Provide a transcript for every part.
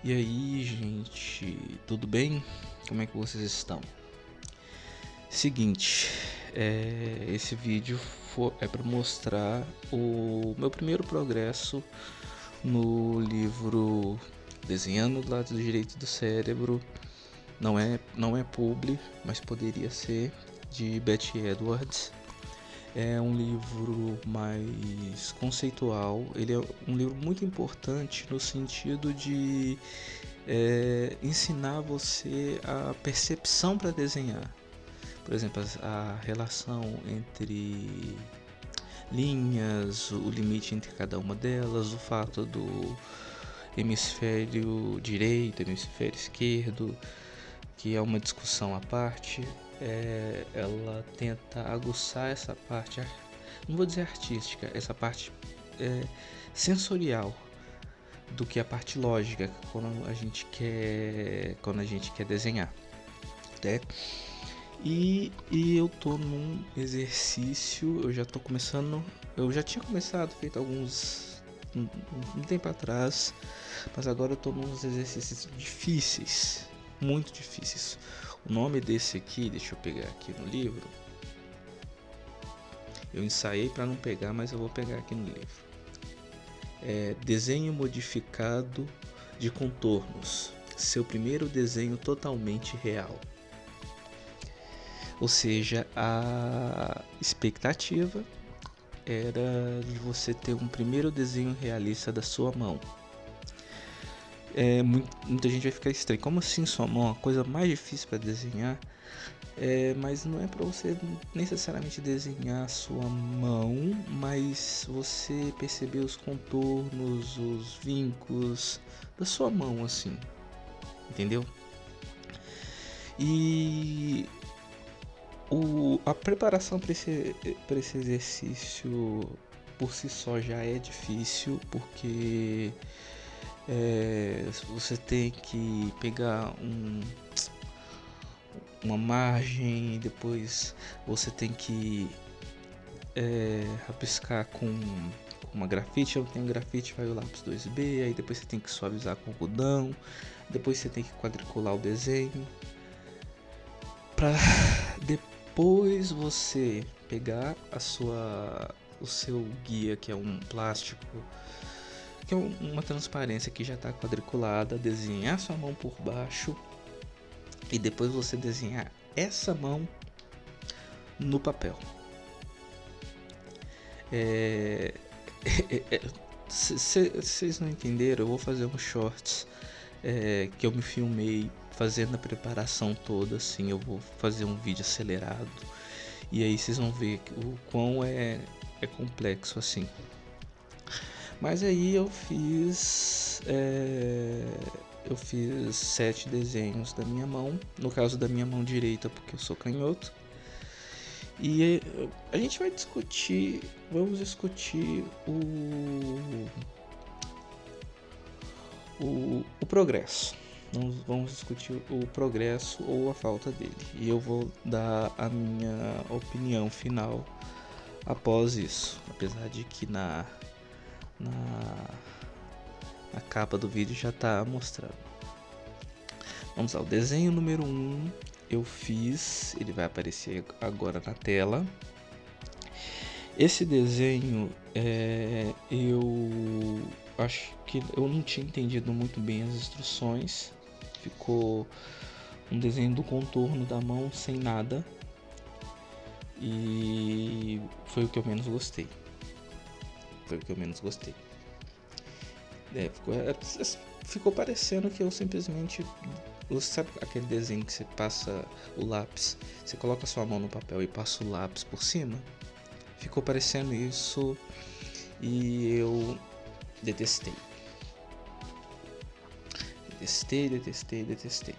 E aí, gente, tudo bem? Como é que vocês estão? Seguinte, esse vídeo é para mostrar o meu primeiro progresso no livro Desenhando do Lado Direito do Cérebro. Não é publi, mas poderia ser, de Beth Edwards. É um livro mais conceitual, ele é um livro muito importante no sentido de ensinar você a percepção para desenhar. Por exemplo, a relação entre linhas, o limite entre cada uma delas, o fato do hemisfério direito, hemisfério esquerdo, que é uma discussão à parte. Ela tenta aguçar essa parte, não vou dizer artística, essa parte sensorial do que a parte lógica quando a gente quer desenhar, né? E eu tô num exercício, eu já tinha começado feito um tempo atrás, mas agora eu tô nos exercícios difíceis, muito difíceis. O nome desse aqui, deixa eu pegar aqui no livro. Eu ensaiei para não pegar, mas eu vou pegar aqui no livro. Desenho modificado de contornos. Seu primeiro desenho totalmente real. Ou seja, a expectativa era de você ter um primeiro desenho realista da sua mão. Muita gente vai ficar estranho. Como assim sua mão? A coisa mais difícil para desenhar. Mas não é para você necessariamente desenhar a sua mão, mas você perceber os contornos, os vincos da sua mão, assim, entendeu? E a preparação para esse exercício por si só já é difícil, porque você tem que pegar uma margem, depois você tem que rabiscar com uma grafite. Eu tenho grafite, vai o lápis 2B, aí depois você tem que suavizar com algodão, depois você tem que quadricular o desenho, para depois você pegar o seu guia, que é um plástico, que é uma transparência que já está quadriculada, desenhar sua mão por baixo e depois você desenhar essa mão no papel. Vocês não entenderam? Eu vou fazer um shorts que eu me filmei fazendo a preparação toda, assim. Eu vou fazer um vídeo acelerado e aí vocês vão ver o quão é complexo, assim. Mas aí eu fiz 7 desenhos da minha mão, no caso da minha mão direita, porque eu sou canhoto. E a gente vai vamos discutir o progresso. Vamos discutir o progresso ou a falta dele. E eu vou dar a minha opinião final após isso. Apesar de que na capa do vídeo já está mostrando. Vamos lá, o desenho número 1 eu fiz, ele vai aparecer agora na tela. Esse desenho eu acho que eu não tinha entendido muito bem as instruções. Ficou um desenho do contorno da mão sem nada. E foi o que eu menos gostei. Ficou parecendo que eu simplesmente... Você sabe aquele desenho que você passa o lápis, você coloca sua mão no papel e passa o lápis por cima? Ficou parecendo isso e eu detestei. Detestei.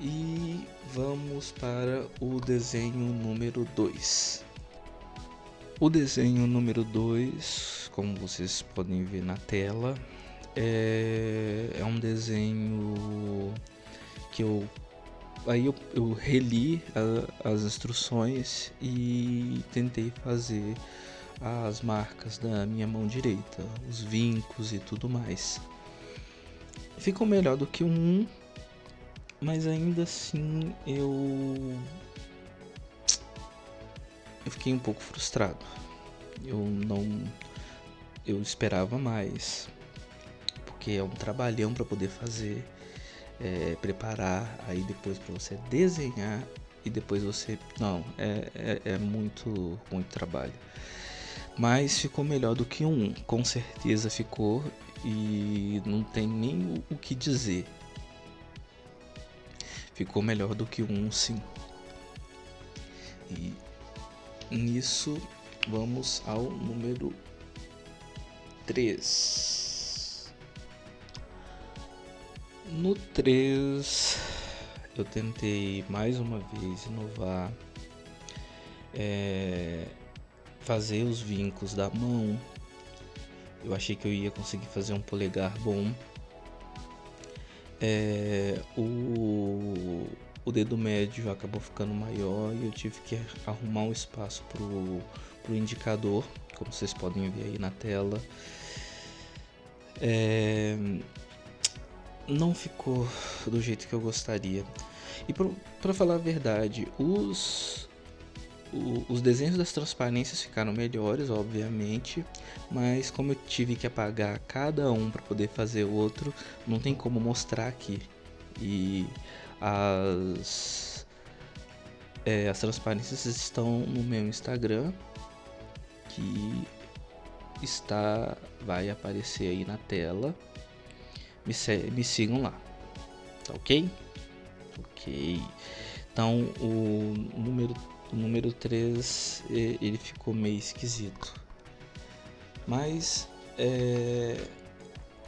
E vamos para o desenho número 2. O desenho número 2, como vocês podem ver na tela, é um desenho que eu reli as instruções e tentei fazer as marcas da minha mão direita, os vincos e tudo mais. ficou melhor do que o 1, mas ainda assim eu fiquei um pouco frustrado. Eu esperava mais, porque é um trabalhão para poder fazer, preparar, aí depois para você desenhar e depois você... Não, é muito trabalho. Mas ficou melhor do que o 1, com certeza ficou, e não tem nem o que dizer. Ficou melhor do que o 1, sim. E nisso vamos ao número 3. No 3 eu tentei mais uma vez inovar, fazer os vincos da mão. Eu achei que eu ia conseguir fazer um polegar bom. O dedo médio acabou ficando maior e eu tive que arrumar um espaço pro indicador, como vocês podem ver aí na tela. Não ficou do jeito que eu gostaria. E pra falar a verdade, os desenhos das transparências ficaram melhores, obviamente, mas como eu tive que apagar cada um para poder fazer outro, não tem como mostrar aqui. E as transparências estão no meu Instagram, que vai aparecer aí na tela. Me sigam lá, tá ok? Ok. Então o número 3 ele ficou meio esquisito, mas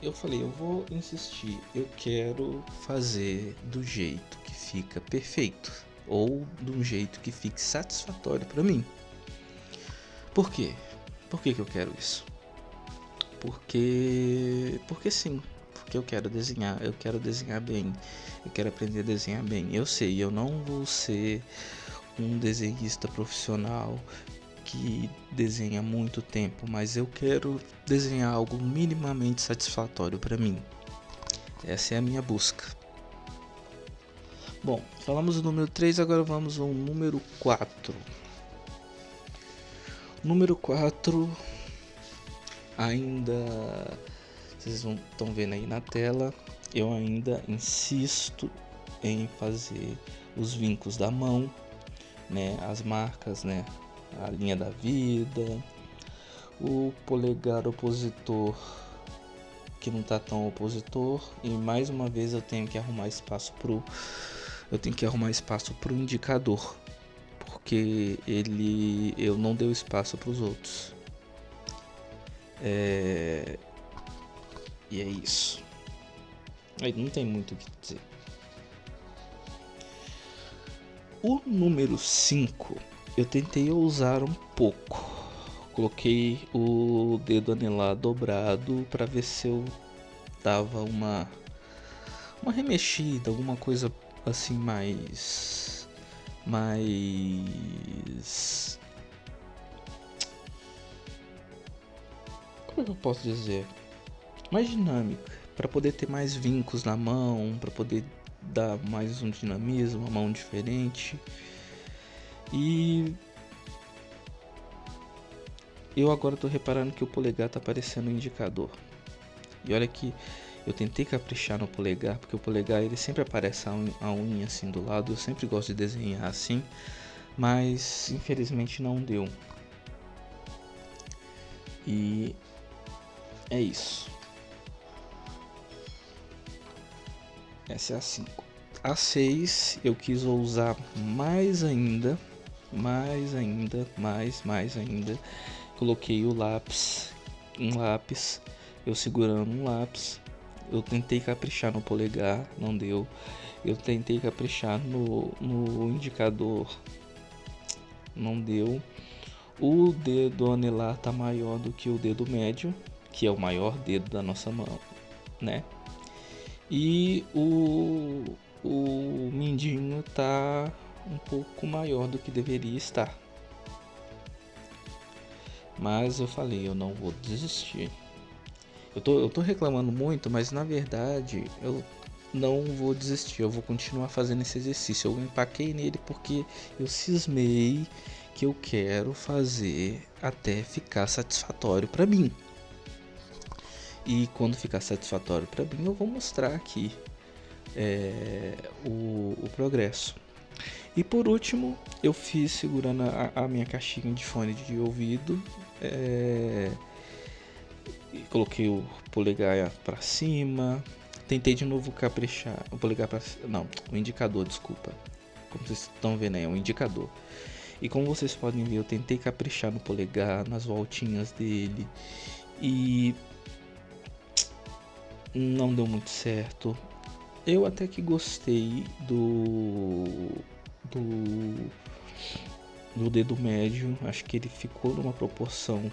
eu falei, eu vou insistir, eu quero fazer do jeito que fica perfeito, ou do jeito que fique satisfatório para mim. Por quê? Por que eu quero isso? Porque sim. Porque eu quero desenhar bem, eu quero aprender a desenhar bem. Eu sei, eu não vou ser um desenhista profissional que desenha há muito tempo, mas eu quero desenhar algo minimamente satisfatório para mim. Essa é a minha busca. Bom, falamos do número 3, agora vamos ao número 4. Número 4, ainda, vocês estão vendo aí na tela, eu ainda insisto em fazer os vincos da mão, né, as marcas, né, a linha da vida, o polegar opositor que não tá tão opositor, e mais uma vez eu tenho que arrumar espaço pro indicador, porque eu não dei espaço para os outros. E é isso. Aí não tem muito o que dizer. O número 5 eu tentei ousar um pouco. Coloquei o dedo anelar dobrado para ver se eu dava uma remexida, alguma coisa assim mais como é que eu posso dizer? Mais dinâmica, para poder ter mais vincos na mão, para poder dar mais um dinamismo, uma mão diferente. E eu agora tô reparando que o polegar tá parecendo um indicador. E olha que eu tentei caprichar no polegar, porque o polegar ele sempre aparece a unha assim do lado. Eu sempre gosto de desenhar assim, mas infelizmente não deu. E é isso. Essa é a 5. A 6 eu quis ousar mais ainda. Coloquei o lápis, um lápis, eu segurando um lápis. Eu tentei caprichar no polegar, não deu. Eu tentei caprichar no indicador, não deu. O dedo anelar tá maior do que o dedo médio, que é o maior dedo da nossa mão, né? E o mindinho tá um pouco maior do que deveria estar. Mas eu falei, eu não vou desistir. eu tô reclamando muito, mas na verdade eu não vou desistir, eu vou continuar fazendo esse exercício. Eu empaquei nele porque eu cismei que eu quero fazer até ficar satisfatório para mim. E quando ficar satisfatório para mim, eu vou mostrar aqui o progresso. E por último, eu fiz segurando a minha caixinha de fone de ouvido, e coloquei o polegar para cima, tentei de novo caprichar, o polegar para não, o indicador, desculpa. Como vocês estão vendo aí, é um indicador. E como vocês podem ver, eu tentei caprichar no polegar, nas voltinhas dele, e não deu muito certo. Eu até que gostei do dedo médio, acho que ele ficou numa proporção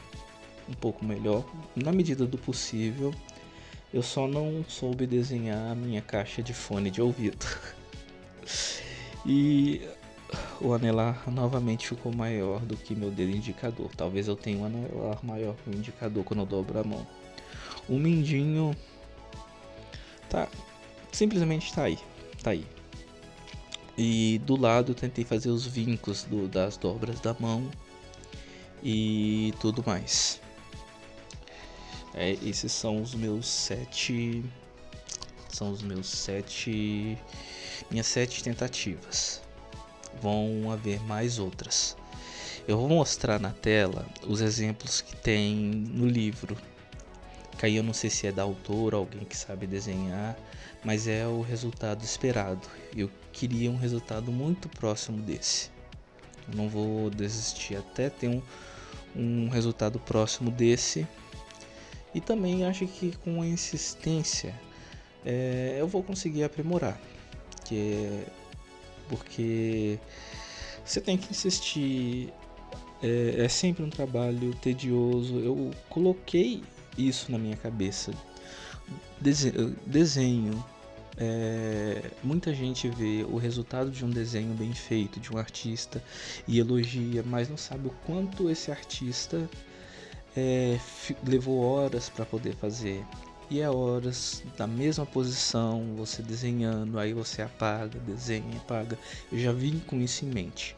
um pouco melhor, na medida do possível. Eu só não soube desenhar a minha caixa de fone de ouvido. E o anelar novamente ficou maior do que meu dedo indicador. Talvez eu tenha um anelar maior que o indicador quando eu dobro a mão. O mindinho tá, simplesmente tá aí. E do lado eu tentei fazer os vincos das dobras da mão e tudo mais. Esses são os meus 7. Minhas 7 tentativas. Vão haver mais outras. Eu vou mostrar na tela os exemplos que tem no livro. Que aí eu não sei se é da autora, alguém que sabe desenhar, mas é o resultado esperado. Eu queria um resultado muito próximo desse. Eu não vou desistir até ter um resultado próximo desse. E também acho que com a insistência eu vou conseguir aprimorar. Porque você tem que insistir. É sempre um trabalho tedioso. Eu coloquei isso na minha cabeça. Desenho. Muita gente vê o resultado de um desenho bem feito de um artista e elogia, mas não sabe o quanto esse artista levou horas para poder fazer. E é horas da mesma posição, você desenhando, aí você apaga, desenha, apaga. Eu já vim com isso em mente.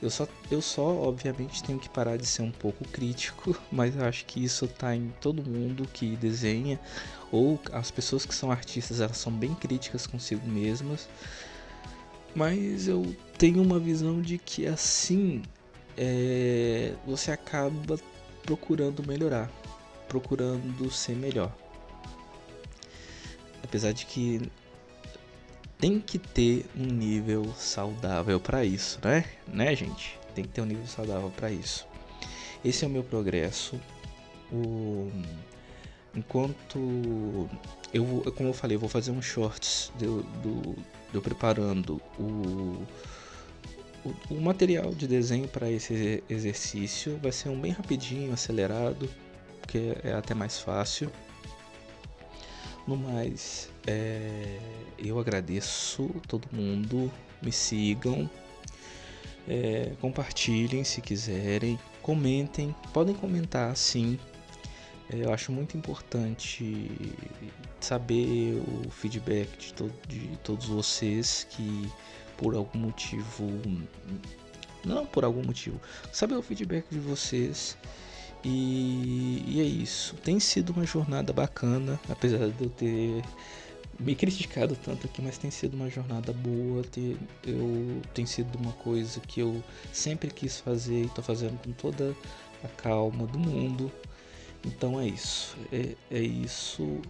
Eu só obviamente tenho que parar de ser um pouco crítico, mas eu acho que isso tá em todo mundo que desenha, ou as pessoas que são artistas, elas são bem críticas consigo mesmas. Mas eu tenho uma visão de que assim você acaba procurando melhorar, procurando ser melhor. Apesar de que tem que ter um nível saudável para isso, né, gente? Tem que ter um nível saudável para isso. Esse é o meu progresso. Enquanto como eu falei, eu vou fazer um shorts de eu preparando o material de desenho para esse exercício. Vai ser um bem rapidinho, acelerado, porque é até mais fácil. No mais, eu agradeço todo mundo, me sigam, compartilhem se quiserem, comentem, podem comentar sim. Eu acho muito importante saber o feedback de todos vocês que por algum motivo, não por algum motivo, saber o feedback de vocês. E é isso. Tem sido uma jornada bacana, apesar de eu ter me criticado tanto aqui, mas tem sido uma jornada boa. Tem sido uma coisa que eu sempre quis fazer e estou fazendo com toda a calma do mundo. Então é isso. É isso.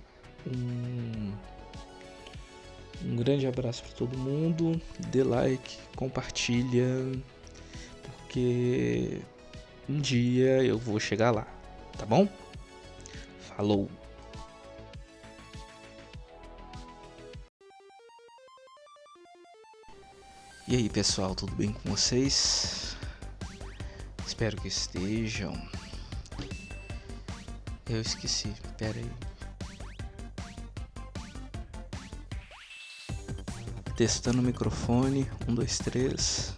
Um grande abraço para todo mundo. Dê like, compartilha, porque um dia eu vou chegar lá, tá bom? Falou! E aí, pessoal, tudo bem com vocês? Espero que estejam. Eu esqueci, pera aí. Testando o microfone, 1, 2, 3.